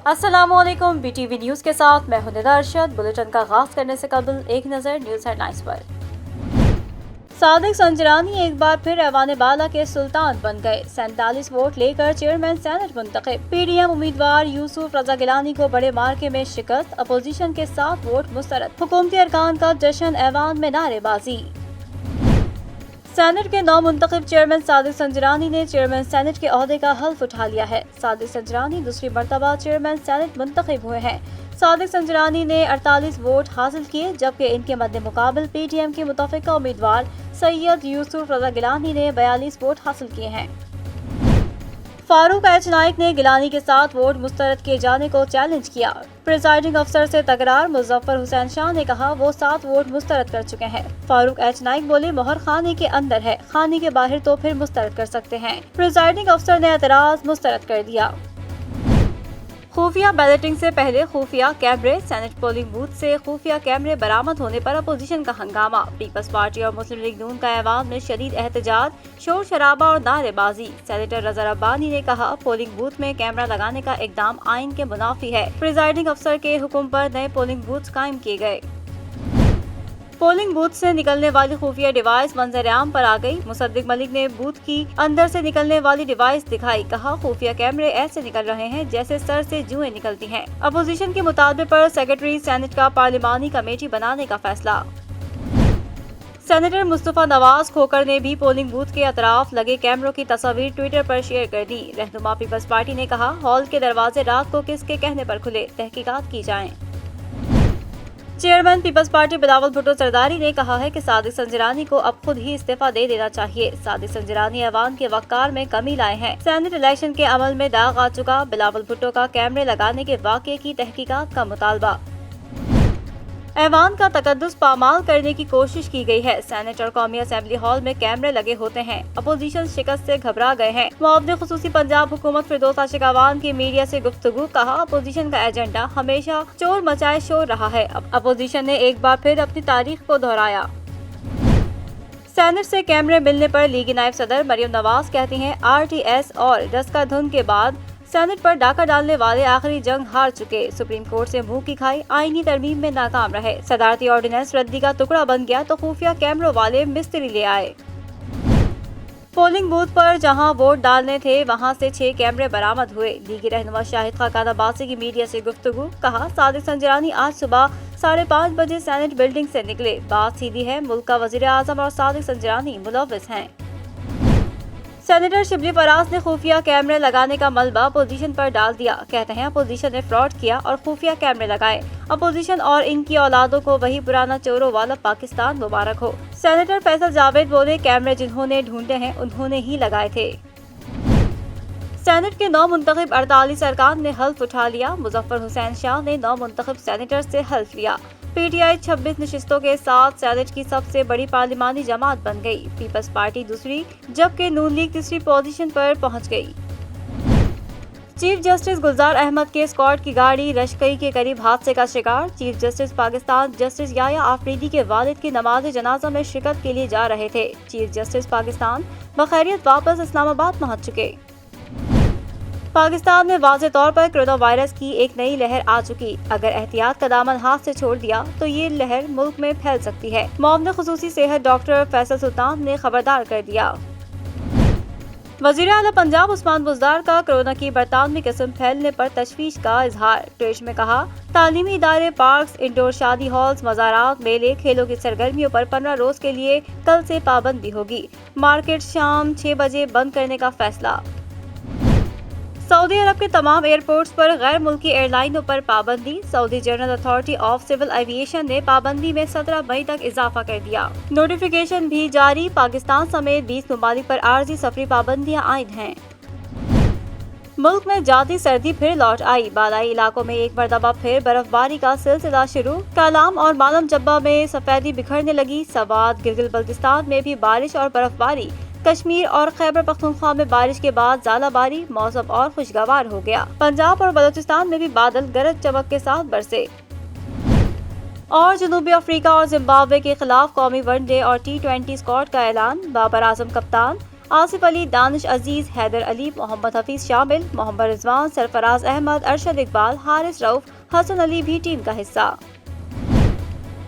السلام علیکم، B T V news کے ساتھ میں ہوں ندا ارشد۔ بلیٹن کا آغاز کرنے سے قبل ایک نظر نیوز ہیڈ لائنز پر۔ صادق سنجرانی ایک بار پھر ایوان بالا کے سلطان بن گئے۔ 47 ووٹ لے کر چیئرمین سینٹ منتخب۔ پی ڈی ایم امیدوار یوسف رضا گیلانی کو بڑے مارکے میں شکست، اپوزیشن کے 7 ووٹ مسترد۔ حکومتی ارکان کا جشن، ایوان میں نعرے بازی۔ سینٹ کے نو منتخب چیئرمین صادق سنجرانی نے چیئرمین سینٹ کے عہدے کا حلف اٹھا لیا ہے۔ صادق سنجرانی دوسری مرتبہ چیئرمین سینٹ منتخب ہوئے ہیں۔ صادق سنجرانی نے 48 ووٹ حاصل کیے، جبکہ ان کے مد مقابل پی ٹی ایم کے متفقہ امیدوار سید یوسف رضا گیلانی نے 42 ووٹ حاصل کیے ہیں۔ فاروق ایچ نائک نے گیلانی کے 7 ووٹ مسترد کیے جانے کو چیلنج کیا۔ پریزائڈنگ افسر سے تکرار، مظفر حسین شاہ نے کہا وہ 7 ووٹ مسترد کر چکے ہیں۔ فاروق ایچ نائک بولے مہر خانے کے اندر ہے، خانے کے باہر تو پھر مسترد کر سکتے ہیں۔ پریزائڈنگ افسر نے اعتراض مسترد کر دیا۔ خفیہ بیلٹنگ سے پہلے خفیہ کیمرے، سینٹ پولنگ بوتھ سے خفیہ کیمرے برآمد ہونے پر اپوزیشن کا ہنگامہ۔ پیپلز پارٹی اور مسلم لیگ نون کا ایوان میں شدید احتجاج، شور شرابہ اور نعرے بازی۔ سینیٹر رضا ربانی نے کہا پولنگ بوتھ میں کیمرہ لگانے کا اقدام آئین کے منافی ہے۔ پریزائڈنگ افسر کے حکم پر نئے پولنگ بوتھ قائم کیے گئے۔ پولنگ بوتھ سے نکلنے والی خفیہ ڈیوائس منظر عام پر آ گئی۔ مصدق ملک نے بوتھ کی اندر سے نکلنے والی ڈیوائس دکھائی، کہا خفیہ کیمرے ایسے نکل رہے ہیں جیسے سر سے جوئیں نکلتی ہیں۔ اپوزیشن کے مطالبے پر سیکرٹری سینٹ کا پارلیمانی کمیٹی بنانے کا فیصلہ۔ سینیٹر مصطفیٰ نواز کھوکھر نے بھی پولنگ بوتھ کے اطراف لگے کیمروں کی تصاویر ٹویٹر پر شیئر کر دی۔ رہنما پیپلز پارٹی نے کہا ہال کے دروازے رات کو کس کے کہنے پر کھلے، تحقیقات کی جائیں۔ چیئرمین پیپلز پارٹی بلاول بھٹو زرداری نے کہا ہے کہ صادق سنجرانی کو اب خود ہی استعفیٰ دے دینا چاہیے۔ صادق سنجرانی ایوان کے وقار میں کمی لائے ہیں۔ سینٹ الیکشن کے عمل میں داغ آ چکا، بلاول بھٹو کا کیمرے لگانے کے واقعے کی تحقیقات کا مطالبہ۔ ایوان کا تقدس پامال کرنے کی کوشش کی گئی ہے۔ سینٹ اور قومی اسمبلی ہال میں کیمرے لگے ہوتے ہیں۔ اپوزیشن شکست سے گھبرا گئے ہیں۔ معاون خصوصی پنجاب حکومت فردوس عاشق اعوان کی میڈیا سے گفتگو، کہا اپوزیشن کا ایجنڈا ہمیشہ چور مچائے شور رہا ہے۔ اپوزیشن نے ایک بار پھر اپنی تاریخ کو دہرایا۔ سینٹ سے کیمرے ملنے پر لیگی نائب صدر مریم نواز کہتی ہیں آر ٹی ایس اور ڈسکا دھن کے بعد سینٹ پر ڈاکہ ڈالنے والے آخری جنگ ہار چکے۔ سپریم کورٹ سے منہ کی کھائی، آئینی ترمیم میں ناکام رہے۔ صدارتی آرڈیننس ردی کا ٹکڑا بن گیا تو خفیہ کیمروں والے مستری لے آئے۔ پولنگ بوتھ پر جہاں ووٹ ڈالنے تھے وہاں سے 6 کیمرے برآمد ہوئے۔ لیگی رہنما شاہد خاقان عباسی کی میڈیا سے گفتگو، کہا صادق سنجرانی آج صبح 5:30 بجے سینٹ بلڈنگ سے نکلے۔ بات سیدھی ہے، ملک کا وزیر اعظم اور صادق سنجرانی ملوث ہیں۔ سینیٹر شبلی فراز نے خفیہ کیمرے لگانے کا ملبہ اپوزیشن پر ڈال دیا، کہتے ہیں اپوزیشن نے فراڈ کیا اور خفیہ کیمرے لگائے۔ اپوزیشن اور ان کی اولادوں کو وہی پرانا چوروں والا پاکستان مبارک ہو۔ سینیٹر فیصل جاوید بولے کیمرے جنہوں نے ڈھونڈے ہیں انہوں نے ہی لگائے تھے۔ سینٹ کے نو منتخب 48 ارکان نے حلف اٹھا لیا۔ مظفر حسین شاہ نے نو منتخب سینیٹر سے حلف لیا۔ پی ٹی آئی 26 نشستوں کے ساتھ سینٹ کی سب سے بڑی پارلیمانی جماعت بن گئی۔ پیپلز پارٹی دوسری جبکہ نون لیگ تیسری پوزیشن پر پہنچ گئی۔ چیف جسٹس گلزار احمد کے اسکواڈ کی گاڑی رشکئی کے قریب حادثے کا شکار۔ چیف جسٹس پاکستان جسٹس یحییٰ آفریدی کے والد کی نماز جنازہ میں شرکت کے لیے جا رہے تھے۔ چیف جسٹس پاکستان بخیریت واپس اسلام آباد پہنچ چکے۔ پاکستان میں واضح طور پر کرونا وائرس کی ایک نئی لہر آ چکی۔ اگر احتیاط کا دامن ہاتھ سے چھوڑ دیا تو یہ لہر ملک میں پھیل سکتی ہے۔ معاون خصوصی صحت ڈاکٹر فیصل سلطان نے خبردار کر دیا۔ وزیر اعلیٰ پنجاب عثمان بزدار کا کرونا کی برطانوی قسم پھیلنے پر تشویش کا اظہار۔ ٹویٹ میں کہا تعلیمی ادارے، پارکس، انڈور شادی ہالز، مزارات، میلے، کھیلوں کی سرگرمیوں پر 15 روز کے لیے کل سے پابندی ہوگی۔ مارکیٹ شام 6 بجے بند کرنے کا فیصلہ۔ سعودی عرب کے تمام ایئرپورٹس پر غیر ملکی ایئر لائنوں پر پابندی۔ Saudi general authority of civil aviation نے پابندی میں 17 مئی تک اضافہ کر دیا۔ نوٹیفیکیشن بھی جاری، پاکستان سمیت 20 ممالک پر عارضی سفری پابندیاں عائد ہیں۔ ملک میں جاتی سردی پھر لوٹ آئی، بالائی علاقوں میں ایک مرتبہ پھر برف باری کا سلسلہ شروع۔ کالام اور مالم جبہ میں سفیدی بکھرنے لگی۔ سوات، گلگت بلتستان میں بھی بارش اور برف باری۔ کشمیر اور خیبر پختونخوا میں بارش کے بعد ژالہ باری، موسم اور خوشگوار ہو گیا۔ پنجاب اور بلوچستان میں بھی بادل گرج چمک کے ساتھ برسے۔ اور جنوبی افریقہ اور زمبابوے کے خلاف قومی ون ڈے اور T20 اسکواڈ کا اعلان۔ بابر اعظم کپتان، آصف علی، دانش عزیز، حیدر علی، محمد حفیظ شامل، محمد رضوان، سرفراز احمد، ارشد اقبال، حارث رؤوف، حسن علی بھی ٹیم کا حصہ۔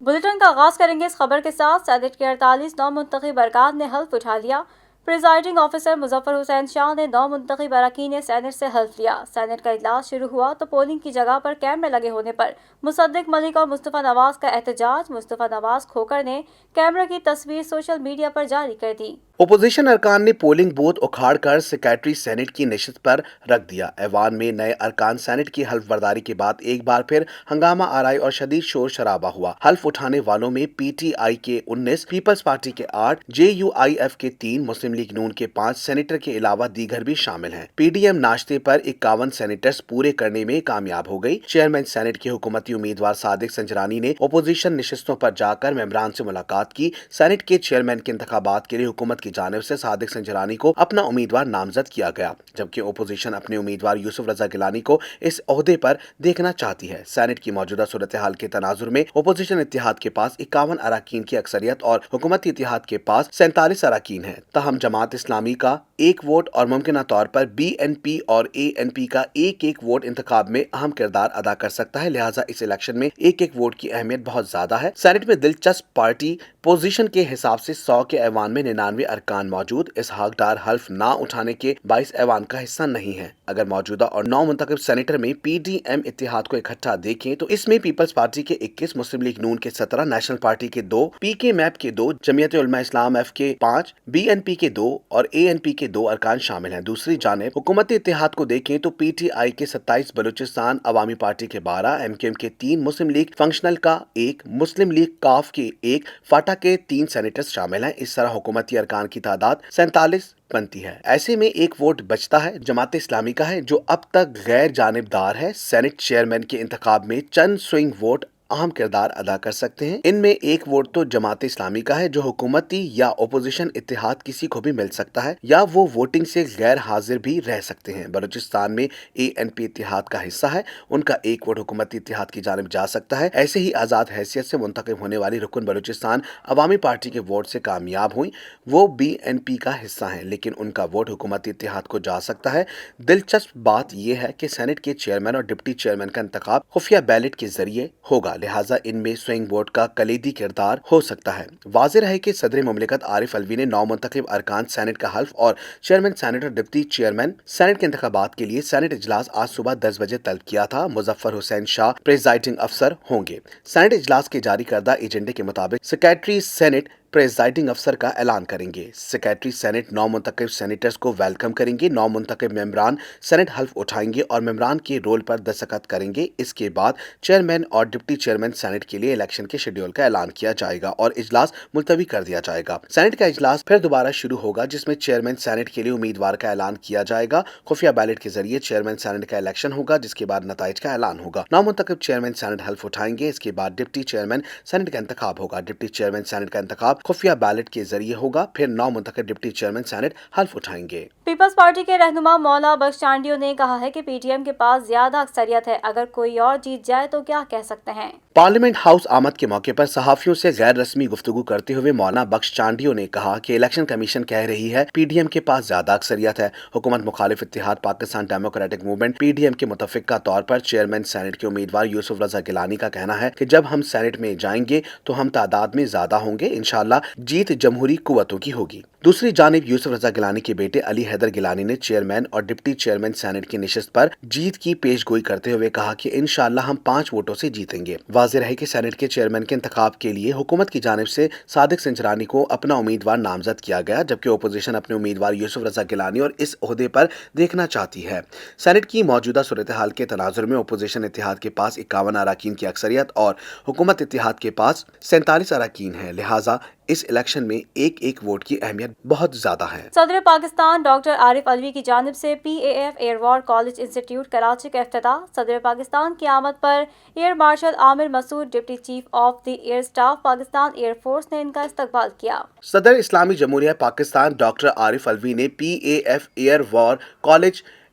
بلیٹن کا آغاز کریں گے اس خبر کے ساتھ۔ سینیٹ کے 48 نو منتخب ارکان نے حلف اٹھا لیا۔ پریزائڈنگ آفیسر مظفر حسین شاہ نے 9 منتخب اراکین سینیٹ سے حلف لیا۔ سینیٹ کا اجلاس شروع ہوا تو پولنگ کی جگہ پر کیمرے لگے ہونے پر مصدق ملک اور مصطفیٰ نواز کا احتجاج۔ مصطفیٰ نواز کھوکر نے کیمرے کی تصویر سوشل میڈیا پر جاری کر دی۔ اپوزیشن ارکان نے پولنگ بوتھ اکھاڑ کر سیکریٹری سینیٹ کی نشست پر رکھ دیا۔ ایوان میں نئے ارکان سینیٹ کی حلف برداری کے بعد ایک بار پھر ہنگامہ آرائی اور شدید شور شرابہ ہوا۔ حلف اٹھانے والوں میں پی ٹی آئی کے 19، پیپلز پارٹی کے 8، جے یو آئی ایف کے 3، مسلم لیگ نون کے 5 سینیٹر کے علاوہ دیگر بھی شامل ہیں۔ پی ڈی ایم ناشتے پر 51 سینیٹرز پورے کرنے میں کامیاب ہو گئی۔ چیئرمین سینیٹ کے حکومتی امیدوار صادق سنجرانی نے اپوزیشن نشستوں پر جا کر ممبران سے ملاقات کی۔ سینیٹ کے چیئرمین کے انتخابات کے لیے حکومت کی جانب سے صادق سنجرانی کو اپنا امیدوار نامزد کیا گیا، جبکہ اپوزیشن اپنے امیدوار یوسف رضا گیلانی کو اس عہدے پر دیکھنا چاہتی ہے۔ سینیٹ کی موجودہ صورتحال کے تناظر میں اپوزیشن اتحاد کے پاس 51 اراکین کی اکثریت اور حکومتی اتحاد کے پاس 47 اراکین ہیں۔ تاہم جماعت اسلامی کا ایک ووٹ اور ممکنہ طور پر بی این پی اور اے این پی کا ایک ووٹ انتخاب میں اہم کردار ادا کر سکتا ہے، لہٰذا اس الیکشن میں ایک ووٹ کی اہمیت بہت زیادہ ہے۔ سینیٹ میں دلچسپ پارٹی پوزیشن کے حساب سے 100 کے ایوان میں 99 ارکان موجود۔ اسحاق ڈار حلف نہ اٹھانے کے باعث ایوان کا حصہ نہیں ہے۔ اگر موجودہ اور 9 منتخب سینیٹر میں پی ڈی ایم اتحاد کو اکٹھا دیکھیں تو اس میں پیپلز پارٹی کے 21، مسلم لیگ نون کے 17، نیشنل پارٹی کے 2، پی کے میپ کے 2، جمعیت علماء اسلام ایف کے 5، بی این پی کے 2 اور اے این پی کے 2 ارکان شامل ہیں۔ دوسری جانب حکومتی اتحاد کو دیکھیں تو پی ٹی آئی کے 27، بلوچستان عوامی پارٹی کے 12، ایم کیو ایم کے 3، مسلم لیگ فنکشنل کا 1، مسلم لیگ کاف کے 1، فاٹا کے 3 سینیٹرز شامل ہیں۔ اس طرح حکومتی ارکان کی تعداد 47 بنتی ہے۔ ایسے میں ایک ووٹ بچتا ہے، جماعت اسلامی کا ہے، جو اب تک غیر جانبدار ہے۔ سینیٹ چیئرمین کے انتخاب میں چند سوئنگ ووٹ اہم کردار ادا کر سکتے ہیں۔ ان میں ایک ووٹ تو جماعت اسلامی کا ہے، جو حکومتی یا اپوزیشن اتحاد کسی کو بھی مل سکتا ہے، یا وہ ووٹنگ سے غیر حاضر بھی رہ سکتے ہیں۔ بلوچستان میں اے این پی اتحاد کا حصہ ہے، ان کا ایک ووٹ حکومتی اتحاد کی جانب جا سکتا ہے۔ ایسے ہی آزاد حیثیت سے منتخب ہونے والی رکن بلوچستان عوامی پارٹی کے ووٹ سے کامیاب ہوئی، وہ بی این پی کا حصہ ہیں، لیکن ان کا ووٹ حکومتی اتحاد کو جا سکتا ہے۔ دلچسپ بات یہ ہے کہ سینیٹ کے چیئرمین اور ڈپٹی چیئرمین کا انتخاب خفیہ بیلٹ کے ذریعے ہوگا، لہٰذا ان میں سوئنگ ووٹ کا کلیدی کردار ہو سکتا ہے۔ واضح رہے کہ صدر مملکت عارف الوی نے 9 منتخب ارکان سینیٹ کا حلف اور چیئرمین سینیٹ اور ڈپٹی چیئرمین سینیٹ کے انتخابات کے لیے سینیٹ اجلاس آج صبح 10 بجے طلب کیا تھا۔ مظفر حسین شاہ پریزائڈنگ افسر ہوں گے۔ سینیٹ اجلاس کے جاری کردہ ایجنڈے کے مطابق سیکریٹری سینیٹ پریزائڈنگ افسر کا اعلان کریں گے۔ سیکریٹری سینیٹ 9 منتخب سینیٹرز کو ویلکم کریں گے۔ 9 منتخب ممبران سینیٹ حلف اٹھائیں گے اور ممبران کے رول پر دستخط کریں گے۔ اس کے بعد چیئرمین اور ڈپٹی چیئرمین سینیٹ کے لیے الیکشن کے شیڈول کا اعلان کیا جائے گا اور اجلاس ملتوی کر دیا جائے گا۔ سینیٹ کا اجلاس پھر دوبارہ شروع ہوگا، جس میں چیئرمین سینیٹ کے لیے امیدوار کا اعلان کیا جائے گا۔ خفیہ بیلٹ کے ذریعے چیئرمین سینیٹ کا الیکشن ہوگا، جس کے بعد نتائج کا اعلان ہوگا۔ 9 منتخب چیئرمین سینیٹ حلف اٹھائیں گے۔ اس کے بعد ڈپٹی چیئرمین سینیٹ کا انتخاب ہوگا۔ ڈپٹی چیئرمین سینیٹ کا انتخاب خفیہ بیلٹ کے ذریعے ہوگا، پھر 9 منتخب ڈپٹی چیئرمین سینیٹ حلف اٹھائیں گے۔ پیپلز پارٹی کے رہنما مولا بخش چانڈیو نے کہا ہے کہ پی ٹی ایم کے پاس زیادہ اکثریت ہے، اگر کوئی اور جیت جائے تو کیا کہہ سکتے ہیں۔ پارلیمنٹ ہاؤس آمد کے موقع پر صحافیوں سے غیر رسمی گفتگو کرتے ہوئے مولانا بخش چانڈیو نے کہا کہ الیکشن کمیشن کہہ رہی ہے پی ڈی ایم کے پاس زیادہ اکثریت ہے۔ حکومت مخالف اتحاد Pakistan Democratic Movement P D M کے متفقہ طور پر چیئرمین سینیٹ کے امیدوار یوسف رضا گیلانی کا کہنا ہے کہ جب ہم سینیٹ میں جائیں گے تو ہم تعداد میں زیادہ ہوں گے، انشاءاللہ جیت جمہوری قوتوں کی ہوگی۔ دوسری جانب یوسف رضا گیلانی کے بیٹے علی حیدر گیلانی نے چیئرمین اور ڈپٹی چیئرمین سینیٹ کی نشست پر جیت کی پیش گوئی کرتے ہوئے کہا کہ انشاءاللہ ہم 5 ووٹوں سے جیتیں گے۔ واضح رہے کہ سینیٹ کے چیئرمین کے انتخاب کے لیے حکومت کی جانب سے صادق سنجرانی کو اپنا امیدوار نامزد کیا گیا، جبکہ اپوزیشن اپنے امیدوار یوسف رضا گیلانی اور اس عہدے پر دیکھنا چاہتی ہے۔ سینیٹ کی موجودہ صورتحال کے تناظر میں اپوزیشن اتحاد کے پاس 51 اراکین کی اکثریت اور حکومت اتحاد کے پاس 47 اراکین ہیں، لہٰذا اس الیکشن میں ایک ووٹ کی اہمیت بہت زیادہ ہے۔ صدر پاکستان ڈاکٹر عارف الوی کی جانب سے P A F air war college institute Karachi کا افتتاح۔ صدر پاکستان کی آمد پر air marshal Aamir Masood, deputy chief of the air staff Pakistan air force نے ان کا استقبال کیا۔ صدر اسلامی جمہوریہ پاکستان ڈاکٹر عارف الوی نے P A F air war college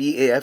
PAF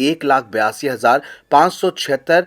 1,82,576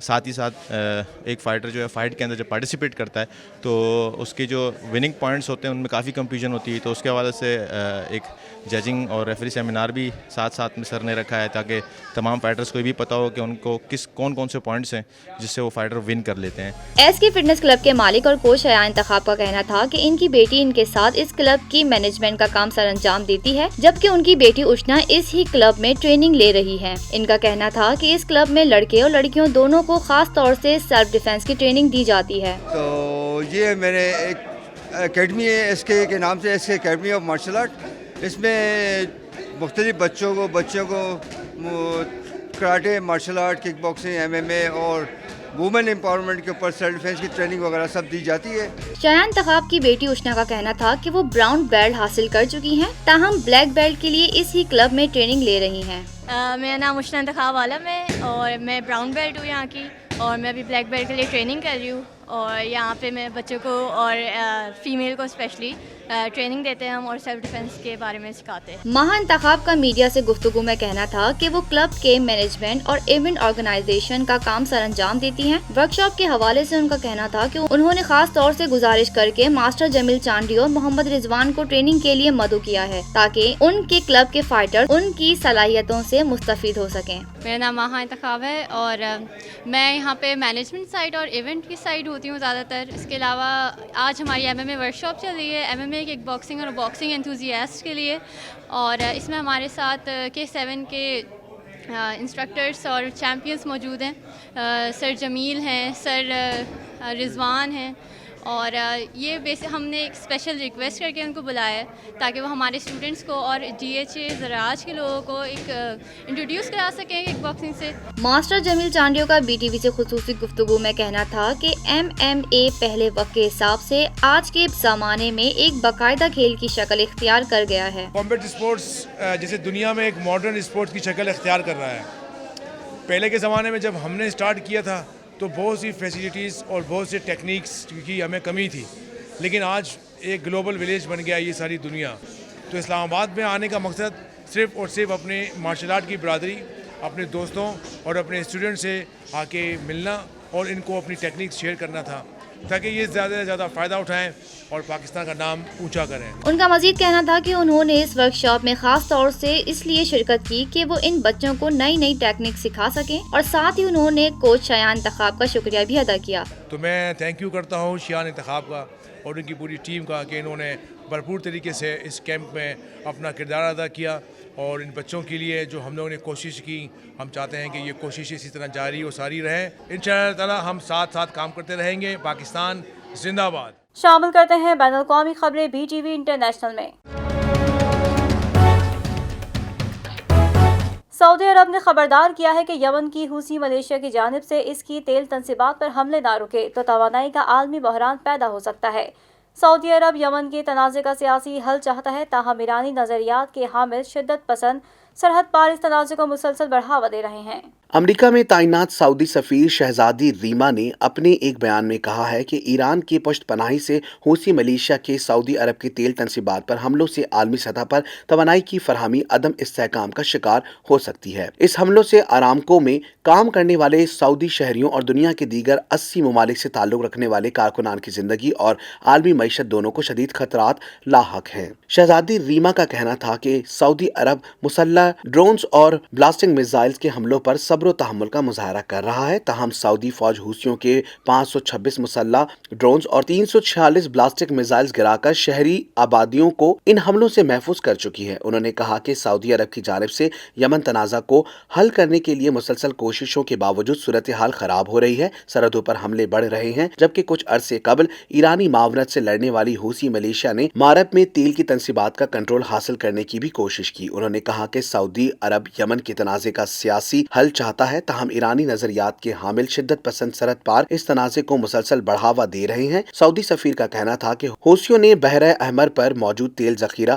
ساتھ ہی ساتھ ایک فائٹر جو ہے فائٹ کے اندر جب پارٹیسپیٹ کرتا ہے تو اس کے جو وننگ پوائنٹس ہوتے ہیں ان میں کافی کنفیوژن ہوتی ہے، تو اس کے حوالے سے ایک ججنگ اور ریفری سیمینار بھی ساتھ میں سر نے رکھا ہے تاکہ تمام فائٹرز کو یہ بھی پتہ ہو کہ ان کو کون سے پوائنٹس ہیں جس سے وہ فائٹر ون کر لیتے ہیں۔ ایس کے فٹنس کلب کے مالک اور کوچ شایان انتخاب کا کہنا تھا کہ ان کی بیٹی ان کے ساتھ اس کلب کی مینجمنٹ کا کام سر انجام دیتی ہے، جبکہ ان کی بیٹی اشنا اس ہی کلب میں ٹریننگ لے رہی ہے۔ ان کا کہنا تھا کہ اس کلب میں لڑکے اور لڑکیوں دونوں کو خاص طور سے سیلف ڈیفینس کی ٹریننگ دی جاتی ہے۔ تو یہ میرے ایک اکیڈمی ہے ایس کے نام سے، S K academy of martial art. اس میں مختلف بچوں کو karate, martial art, kick boxing, MMA اور وومن امپاورمنٹ کے اوپر سیلف ڈیفینس کی ٹریننگ وغیرہ سب دی جاتی ہے۔ شایان انتخاب کی بیٹی اشنا کا کہنا تھا کہ وہ براؤن بیلٹ حاصل کر چکی ہیں، تاہم بلیک بیلٹ کے لیے اس ہی کلب میں ٹریننگ لے رہی ہیں۔ میرا نام اشنا انتخاب عالم ہے اور میں براؤن بیلٹ ہوں یہاں کی، اور میں ابھی بلیک بیلٹ کے لیے ٹریننگ کر رہی ہوں، اور یہاں پہ میں بچوں کو اور فیمیل کو اسپیشلی ٹریننگ دیتے ہیں ہم، اور سیلف ڈیفینس کے بارے میں سکھاتے ہیں۔ ماہا انتخاب کا میڈیا سے گفتگو میں کہنا تھا کہ وہ کلب کے مینجمنٹ اور ایونٹ آرگنائزیشن کا کام سر انجام دیتی ہیں۔ ورکشاپ کے حوالے سے ان کا کہنا تھا کہ انہوں نے خاص طور سے گزارش کر کے ماسٹر جمیل چانڈی اور محمد رضوان کو ٹریننگ کے لیے مدعو کیا ہے تاکہ ان کے کلب کے فائٹر ان کی صلاحیتوں سے مستفید ہو سکیں۔ میرا نام ماہا انتخاب ہے اور میں یہاں پہ مینجمنٹ سائڈ اور ایونٹ کی سائڈ ہوتی ہوں زیادہ تر۔ اس کے علاوہ آج ہماری MMA ورکشاپ چل رہی ہے، MMA کک باکسنگ اور باکسنگ انتھوزیاسٹ کے لیے، اور اس میں ہمارے ساتھ K7 کے انسٹرکٹرس اور چیمپئنس موجود ہیں۔ سر جمیل ہیں، سر رضوان ہیں، اور یہ ہم نے ایک اسپیشل ریکویسٹ کر کے ان کو بلایا ہے تاکہ وہ ہمارے اسٹوڈنٹس کو اور DHA زراعت کے لوگوں کو ایک انٹروڈیوس کرا سکیں کک باکسنگ سے۔ ماسٹر جمیل چانڈیو کا BTV سے خصوصی گفتگو میں کہنا تھا کہ MMA پہلے وقت کے حساب سے آج کے زمانے میں ایک باقاعدہ کھیل کی شکل اختیار کر گیا ہے۔ کمبیٹ اسپورٹس جیسے دنیا میں ایک ماڈرن اسپورٹس کی شکل اختیار کر رہا ہے۔ پہلے کے زمانے میں جب ہم نے اسٹارٹ کیا تھا تو بہت سی فیسیلیٹیز اور بہت سے ٹیکنیکس کی ہمیں کمی تھی، لیکن آج ایک گلوبل ولیج بن گیا یہ ساری دنیا۔ تو اسلام آباد میں آنے کا مقصد صرف اور صرف اپنے مارشل آرٹ کی برادری، اپنے دوستوں اور اپنے اسٹوڈنٹ سے آ کے ملنا اور ان کو اپنی ٹیکنیکس شیئر کرنا تھا تاکہ یہ زیادہ سے زیادہ فائدہ اٹھائیں اور پاکستان کا نام اونچا کریں۔ ان کا مزید کہنا تھا کہ انہوں نے اس ورکشاپ میں خاص طور سے اس لیے شرکت کی کہ وہ ان بچوں کو نئی ٹیکنیک سکھا سکیں، اور ساتھ ہی انہوں نے کوچ شایان انتخاب کا شکریہ بھی ادا کیا۔ تو میں تھینک یو کرتا ہوں شایان انتخاب کا اور ان کی پوری ٹیم کا کہ انہوں نے بھرپور طریقے سے اس کیمپ میں اپنا کردار ادا کیا، اور ان بچوں کے لیے جو ہم لوگوں نے کوشش کی، ہم چاہتے ہیں کہ یہ کوشش اسی طرح جاری و ساری رہے۔ انشاءاللہ تعالی ہم ساتھ کام کرتے رہیں گے۔ پاکستان زندہ باد۔ شامل کرتے ہیں بین الاقوامی خبریں BTV انٹرنیشنل میں۔ سعودی عرب نے خبردار کیا ہے کہ یمن کی حوثی ملیشیا کی جانب سے اس کی تیل تنصیبات پر حملے نہ رکے تو توانائی کا عالمی بحران پیدا ہو سکتا ہے۔ سعودی عرب یمن کے تنازع کا سیاسی حل چاہتا ہے، تاہم ایرانی نظریات کے حامل شدت پسند سرحد پار اس تنازع کو مسلسل بڑھاوا دے رہے ہیں۔ امریکہ میں تعینات سعودی سفیر شہزادی ریما نے اپنے ایک بیان میں کہا ہے کہ ایران کی پشت پناہی سے حوثی ملیشیا کے سعودی عرب کی تیل تنصیبات پر حملوں سے عالمی سطح پر توانائی کی فراہمی عدم استحکام کا شکار ہو سکتی ہے۔ اس حملوں سے آرامکو میں کام کرنے والے سعودی شہریوں اور دنیا کے دیگر 80 ممالک سے تعلق رکھنے والے کارکنان کی زندگی اور عالمی معیشت دونوں کو شدید خطرات لاحق ہیں۔ شہزادی ریما کا کہنا تھا کہ سعودی عرب مسلح ڈرونز اور بلاسٹنگ میزائلز کے حملوں پر صبر و تحمل کا مظاہرہ کر رہا ہے، تاہم سعودی فوج حوثیوں کے 526 مسلح ڈرونز اور 346 بلاسٹک میزائلز گرا کر شہری آبادیوں کو ان حملوں سے محفوظ کر چکی ہے۔ انہوں نے کہا کہ سعودی عرب کی جانب سے یمن تنازع کو حل کرنے کے لیے مسلسل کوششوں کے باوجود صورتحال خراب ہو رہی ہے، سرحدوں پر حملے بڑھ رہے ہیں، جبکہ کچھ عرصے قبل ایرانی معاونت سے لڑنے والی حوثی ملیشیا نے مارب میں تیل کی تنصیبات کا کنٹرول حاصل کرنے کی بھی کوشش کی۔ انہوں نے کہا کہ سعودی عرب یمن کے تنازع کا سیاسی حل چاہتا ہے، تاہم ایرانی نظریات کے حامل شدت پسند سرحد پار اس تنازع کو مسلسل بڑھاوا دے رہے ہیں۔ سعودی سفیر کا کہنا تھا کہ حوثیوں نے بحر احمر پر موجود تیل ذخیرہ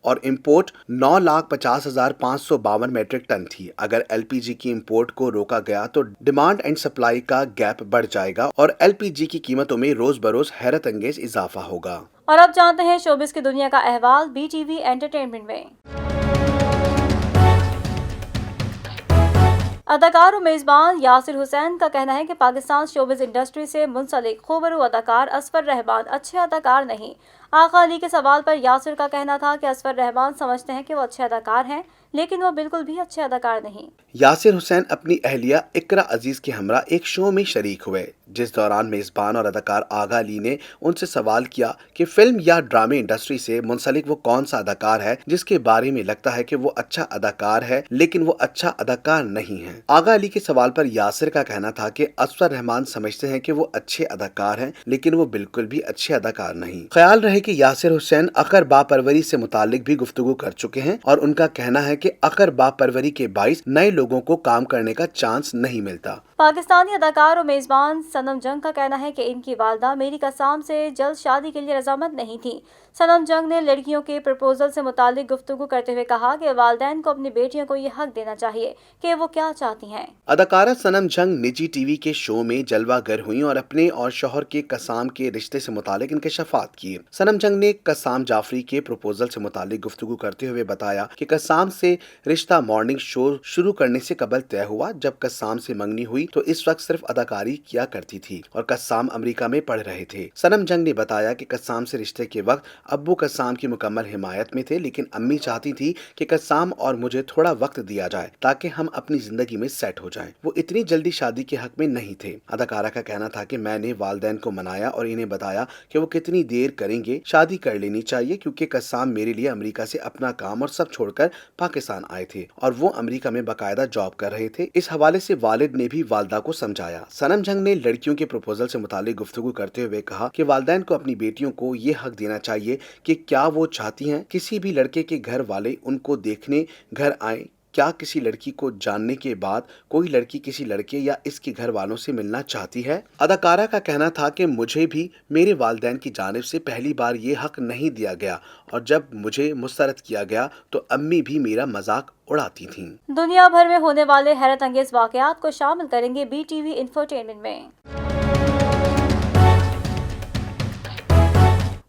اور امپورٹ 9,50,552 میٹرک ٹن تھی۔ اگر LPG کی امپورٹ کو روکا گیا تو ڈیمانڈ اینڈ سپلائی کا گیپ بڑھ جائے گا اور LPG کی قیمتوں میں روز بروز حیرت انگیز اضافہ ہوگا۔ اور اب جانتے ہیں شوبز کی دنیا کا احوال BTV انٹرٹینمنٹ میں۔ اداکار و میزبان یاسر حسین کا کہنا ہے کہ پاکستان شوبز انڈسٹری سے منسلک خوبرو اداکار اسفر رحمان اچھے اداکار نہیں۔ آقا علی کے سوال پر یاسر کا کہنا تھا کہ اسفر رحمان سمجھتے ہیں کہ وہ اچھے اداکار ہیں لیکن وہ بالکل بھی اچھے اداکار نہیں۔ یاسر حسین اپنی اہلیہ اقرا عزیز کے ہمراہ ایک شو میں شریک ہوئے جس دوران میزبان اور اداکار آغا علی نے ان سے سوال کیا کہ فلم یا ڈرامے انڈسٹری سے منسلک وہ کون سا اداکار ہے جس کے بارے میں لگتا ہے کہ وہ اچھا اداکار ہے لیکن وہ اچھا اداکار نہیں ہے۔ آغا علی کے سوال پر یاسر کا کہنا تھا کہ اسفر رحمان سمجھتے ہیں کہ وہ اچھے اداکار ہیں لیکن وہ بالکل بھی اچھے اداکار نہیں۔ خیال رہے کہ یاسر حسین عقر باپروری سے متعلق بھی گفتگو کر چکے ہیں اور ان کا کہنا ہے کہ عقر باپروری کے باعث نئے لوگوں کو کام کرنے کا چانس نہیں ملتا۔ پاکستانی اداکار و میزبان صنم جنگ کا کہنا ہے کہ ان کی والدہ میری قسام سے جلد شادی کے لیے رضامند نہیں تھی۔ صنم جنگ نے لڑکیوں کے پرپوزل سے متعلق گفتگو کرتے ہوئے کہا کہ والدین کو اپنی بیٹیوں کو یہ حق دینا چاہیے کہ وہ کیا چاہتی ہیں۔ اداکارہ صنم جنگ نجی ٹی وی کے شو میں جلوہ گر ہوئیں اور اپنے اور شوہر کے قسام کے رشتے سے متعلق انکشافات کیے۔ صنم جنگ نے قسام جعفری کے پرپوزل سے متعلق گفتگو کرتے ہوئے بتایا کہ قسام سے رشتہ مارننگ شو شروع کرنے سے قبل طے ہوا۔ جب قسام سے منگنی ہوئی تو اس وقت صرف اداکاری کیا کرتی تھی اور قسام امریکہ میں پڑھ رہے تھے۔ صنم جنگ نے بتایا کہ قسام سے رشتے کے وقت ابو قسام کی مکمل حمایت میں تھے لیکن امی چاہتی تھی کہ قسام اور مجھے تھوڑا وقت دیا جائے تاکہ ہم اپنی زندگی میں سیٹ ہو جائیں۔ وہ اتنی جلدی شادی کے حق میں نہیں تھے۔ اداکارہ کا کہنا تھا کہ میں نے والدین کو منایا اور انہیں بتایا کہ وہ کتنی دیر کریں گے، شادی کر لینی چاہیے کیونکہ قسام میرے لیے امریکہ سے اپنا کام اور سب چھوڑ کر پاکستان آئے تھے اور وہ امریکہ میں باقاعدہ جاب کر رہے تھے۔ اس حوالے سے والد نے بھی والدہ کو سمجھایا۔ صنم جنگ نے لڑکیوں کے پروپوزل سے متعلق گفتگو کرتے ہوئے کہا کہ والدین کو اپنی بیٹیوں کو یہ حق دینا چاہیے کہ کیا وہ چاہتی ہیں کسی بھی لڑکے کے گھر والے ان کو دیکھنے گھر آئیں۔ کیا کسی لڑکی کو جاننے کے بعد کوئی لڑکی کسی لڑکے یا اس کے گھر والوں سے ملنا چاہتی ہے؟ اداکارہ کا کہنا تھا کہ مجھے بھی میرے والدین کی جانب سے پہلی بار یہ حق نہیں دیا گیا اور جب مجھے مسترد کیا گیا تو امی بھی میرا مذاق اڑاتی تھیں۔ دنیا بھر میں ہونے والے حیرت انگیز واقعات کو شامل کریں گے BTV انفرٹینمنٹ میں۔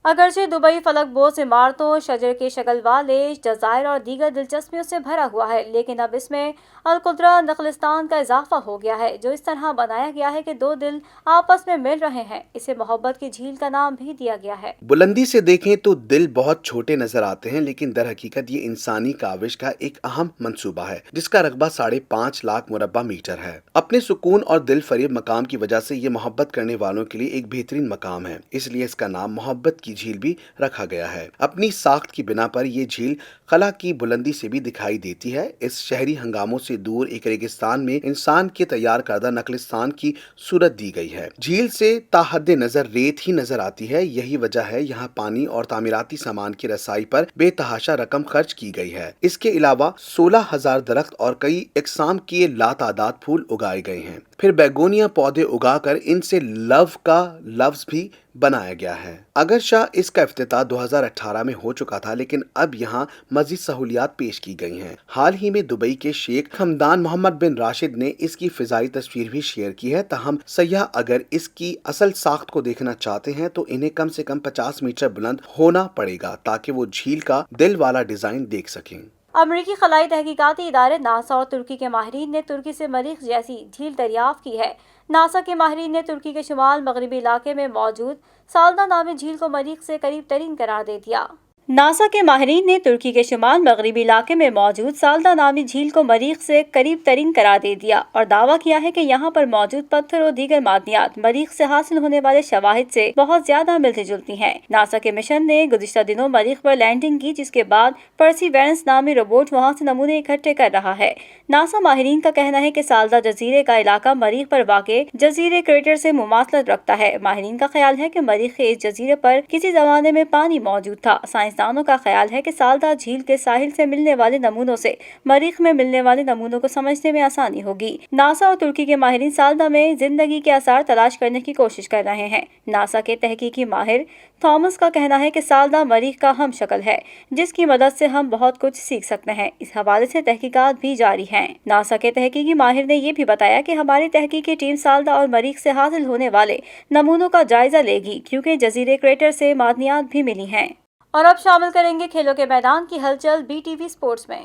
اگرچہ دبئی فلک بوز عمارتوں، شجر کی شکل والے جزائر اور دیگر دلچسپیوں سے بھرا ہوا ہے لیکن اب اس میں القدرہ نخلستان کا اضافہ ہو گیا ہے جو اس طرح بنایا گیا ہے کہ دو دل آپس میں مل رہے ہیں۔ اسے محبت کی جھیل کا نام بھی دیا گیا ہے۔ بلندی سے دیکھیں تو دل بہت چھوٹے نظر آتے ہیں لیکن در حقیقت یہ انسانی کاوش کا ایک اہم منصوبہ ہے جس کا رقبہ 5.5 لاکھ مربع میٹر ہے۔ اپنے سکون اور دل فریب مقام کی وجہ سے یہ محبت کرنے والوں کے لیے ایک بہترین مقام ہے، اس لیے اس کا نام محبت کی جھیل بھی رکھا گیا ہے۔ اپنی ساخت کی بنا پر یہ جھیل خلا کی بلندی سے بھی دکھائی دیتی ہے۔ اس شہری ہنگاموں سے دور ایک ریگستان میں انسان کے تیار کردہ نخلستان کی صورت دی گئی ہے۔ جھیل سے تا حد نظر ریت ہی نظر آتی ہے، یہی وجہ ہے یہاں پانی اور تعمیراتی سامان کی رسائی پر بے تحاشا رقم خرچ کی گئی ہے۔ اس کے علاوہ 16,000 درخت اور کئی اقسام کے لاتعداد پھول اگائے گئے ہیں، پھر بیگونیا پودے اگا کر ان سے لو کا لفظ بھی بنایا گیا ہے۔ اگرچہ اس کا افتتاح 2018 میں ہو چکا تھا لیکن اب یہاں مزید سہولیات پیش کی گئی ہیں۔ حال ہی میں دبئی کے شیخ حمدان محمد بن راشد نے اس کی فضائی تصویر بھی شیئر کی ہے، تاہم سیاح اگر اس کی اصل ساخت کو دیکھنا چاہتے ہیں تو انہیں کم سے کم 50 میٹر بلند ہونا پڑے گا تاکہ وہ جھیل کا دل والا ڈیزائن دیکھ سکیں۔ امریکی خلائی تحقیقاتی ادارے ناسا اور ترکی کے ماہرین نے ترکی سے مریخ جیسی جھیل دریافت کی ہے۔ ناسا کے ماہرین نے ترکی کے شمال مغربی علاقے میں موجود سالدہ نامی جھیل کو مریخ سے قریب ترین قرار دے دیا۔ ناسا کے ماہرین نے ترکی کے شمال مغربی علاقے میں موجود سالدہ نامی جھیل کو مریخ سے قریب ترین قرار دے دیا اور دعویٰ کیا ہے کہ یہاں پر موجود پتھر اور دیگر معدنیات مریخ سے حاصل ہونے والے شواہد سے بہت زیادہ ملتی جلتی ہیں۔ ناسا کے مشن نے گزشتہ دنوں مریخ پر لینڈنگ کی جس کے بعد پرسیویرنس نامی روبوٹ وہاں سے نمونے اکٹھے کر رہا ہے۔ ناسا ماہرین کا کہنا ہے کہ سالدہ جزیرے کا علاقہ مریخ پر واقع جزیرے کریٹر سے مماثلت رکھتا ہے۔ ماہرین کا خیال ہے کہ مریخ کے اس جزیرے پر کسی زمانے میں پانی موجود تھا۔ سائنسدان سائنسدانوں کا خیال ہے کہ سالدہ جھیل کے ساحل سے ملنے والے نمونوں سے مریخ میں ملنے والے نمونوں کو سمجھنے میں آسانی ہوگی۔ ناسا اور ترکی کے ماہرین سالدہ میں زندگی کے آثار تلاش کرنے کی کوشش کر رہے ہیں۔ ناسا کے تحقیقی ماہر تھامس کا کہنا ہے کہ سالدہ مریخ کا ہم شکل ہے جس کی مدد سے ہم بہت کچھ سیکھ سکتے ہیں۔ اس حوالے سے تحقیقات بھی جاری ہیں۔ ناسا کے تحقیقی ماہر نے یہ بھی بتایا کہ ہماری تحقیقی ٹیم سالدہ اور مریخ سے حاصل ہونے والے نمونوں کا جائزہ لے گی کیونکہ جزیرے کریٹر سے معدنیات بھی ملی ہیں۔ اور اب شامل کریں گے کھیلوں کے میدان کی ہلچل BTV اسپورٹس میں۔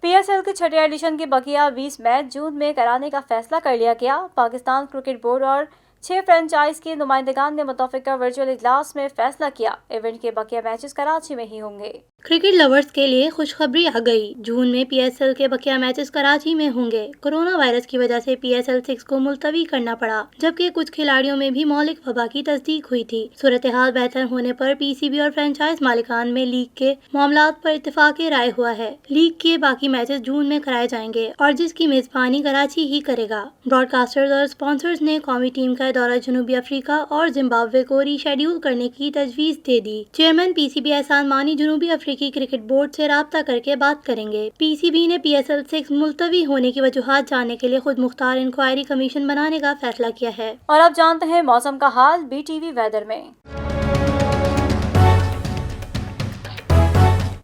PSL کے چھٹے ایڈیشن کے بقیہ 20 میچ جون میں کرانے کا فیصلہ کر لیا گیا۔ پاکستان کرکٹ بورڈ اور 6 فرنچائز کے نمائندگان نے متفقہ ورچوئل اجلاس میں فیصلہ کیا۔ ایونٹ کے بقیہ میچز کراچی میں ہی ہوں گے۔ کرکٹ لورز کے لیے خوشخبری آ گئی، جون میں PSL کے بقیہ میچز کراچی میں ہوں گے۔ کورونا وائرس کی وجہ سے PSL 6 کو ملتوی کرنا پڑا، جبکہ کچھ کھلاڑیوں میں بھی مہلک وبا کی تصدیق ہوئی تھی۔ صورتحال بہتر ہونے پر PCB اور فرنچائز مالکان میں لیگ کے معاملات پر اتفاق رائے ہوا ہے۔ لیگ کے باقی میچز جون میں کرائے جائیں گے اور جس کی میزبانی کراچی ہی کرے گا۔ براڈ کاسٹرز اور اسپانسرز نے قومی ٹیم کا دورہ جنوبی افریقہ اور زمبابوے کو ری شیڈول کرنے کی تجویز دے دی۔ چیئرمین PCB احسان مانی جنوبی افریقی کرکٹ بورڈ سے رابطہ کر کے بات کریں گے۔ PCB نے PSL 6 ملتوی ہونے کی وجوہات جاننے کے لیے خود مختار انکوائری کمیشن بنانے کا فیصلہ کیا ہے۔ اور اب جانتے ہیں موسم کا حال BTV ویدر میں۔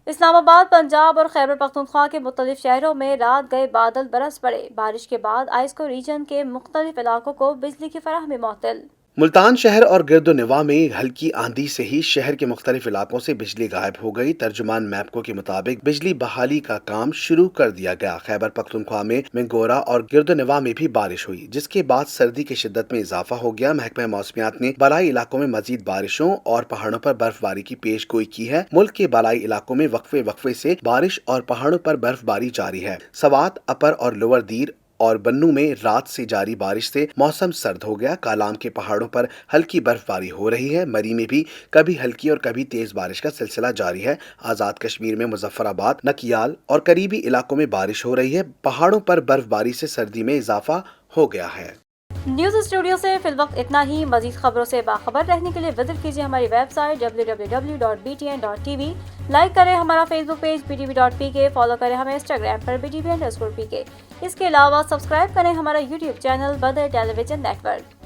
اسلام آباد، پنجاب اور خیبر پختونخوا کے مختلف شہروں میں رات گئے بادل برس پڑے۔ بارش کے بعد آئسکو ریجن کے مختلف علاقوں کو بجلی کی فراہمی معطل۔ ملتان شہر اور گرد و نواح میں ہلکی آندھی سے ہی شہر کے مختلف علاقوں سے بجلی غائب ہو گئی۔ ترجمان میپکو کے مطابق بجلی بحالی کا کام شروع کر دیا گیا۔ خیبر پختونخوا میں منگورا اور گرد و نواح میں بھی بارش ہوئی جس کے بعد سردی کی شدت میں اضافہ ہو گیا۔ محکمہ موسمیات نے بالائی علاقوں میں مزید بارشوں اور پہاڑوں پر برف باری کی پیش گوئی کی ہے۔ ملک کے بالائی علاقوں میں وقفے سے بارش اور پہاڑوں پر برف باری جاری ہے۔ سوات، اپر اور لوور دیر اور بنو میں رات سے جاری بارش سے موسم سرد ہو گیا۔ کالام کے پہاڑوں پر ہلکی برف باری ہو رہی ہے۔ مری میں بھی کبھی ہلکی اور کبھی تیز بارش کا سلسلہ جاری ہے۔ آزاد کشمیر میں مظفر آباد، نکیال اور قریبی علاقوں میں بارش ہو رہی ہے۔ پہاڑوں پر برف باری سے سردی میں اضافہ ہو گیا ہے۔ نیوز اسٹوڈیو سے فی الوقت اتنا ہی۔ مزید خبروں سے باخبر رہنے کے لیے وزٹ کیجیے ہماری ویب سائٹ www.btn.tv۔ لائک کریں ہمارا فیس بک پیج btv.pk، فالو کریں ہمیں انسٹاگرام پر btv_pk۔ اس کے علاوہ سبسکرائب کریں ہمارا یوٹیوب چینل بدر ٹیلی ویژن نیٹ ورک۔